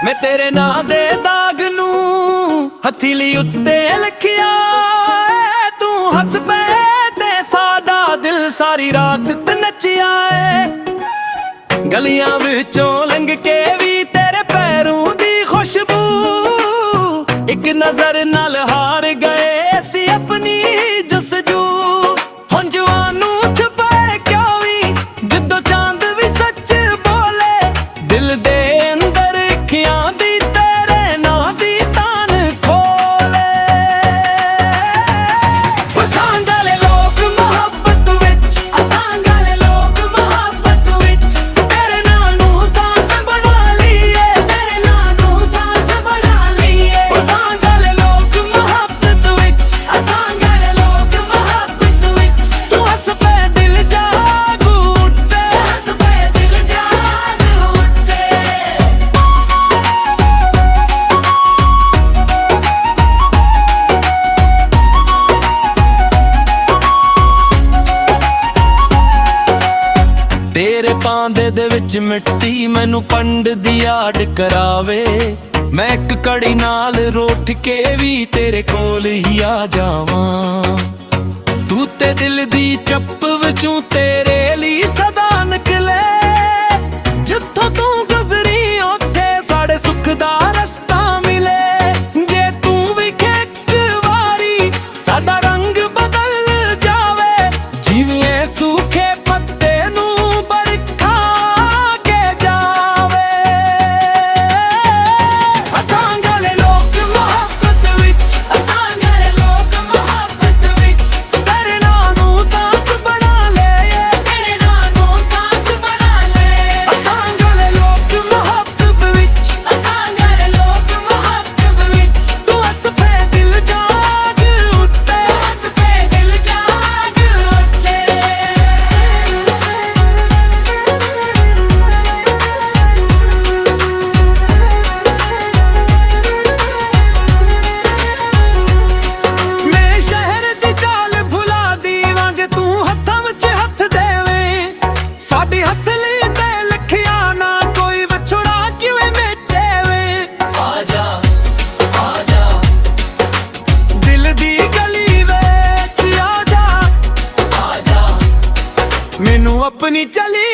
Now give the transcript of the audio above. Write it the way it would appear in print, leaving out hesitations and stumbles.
मैं तेरे नां दे दाग नू हथेली उत्ते लिखिया। तू हस पे ते साडा दिल सारी रात ते नचिया है। गलियां विचों लंघ के भी तेरे पैरों दी खुशबू एक नजर नाल हार गए सी अपनी जसजू। हुण जवानू छुपाए क्यों भी जदों चांद भी सच बोले। दिल दे अंदर अखियां दी तेरे नां दी तान खोले। असां गले लोग मोहब्बत विच, असां गले लोग मोहब्बत विच। तेरे नां नू सांस बना लईए, तेरे नां नू सांस बना लईए। असां गले लोग मोहब्बत विच, असां गले लोग मोहब्बत विच। तू हस पे दिल जाग उठे, हस पे दिल जाग उठे। तेरे पांदे दे विच मिट्टी मैनू पंड दी आड़ करावे। मैं एक कड़ी नाल रोट के भी तेरे कोल ही आ जावां। तू ते दिल दी चप्प विचों तेरे लिए सदा निकले। जिथों तू गुजरी उत्थे साढ़े सुख दा रस्ता मिले। जे तू विखे इक वारी साडा रंग बदल जावे। जिवें सूखे पत्ते नू बरखा के जावे। असां गले लोग मोहब्बत विच, असां गले लोग मोहब्बत विच। तेरे नां नू सांस बना लईए, तेरे नां नू सांस बना लईए। असां गले लोग मोहब्बत विच, असां गले लोग मोहब्बत विच। तू हस पे दिल जाग उठे, हस पे दिल जाग उठे। मेरे शहर दी चाल भुला दीवां जे तू हत्थां विच हत्थ देवे। साडे हथली ते लिखिया ना कोई विछड़ा किवें मेचे वे। आजा आजा दिल दी गली विच आजा, आजा मैनू अपनी चली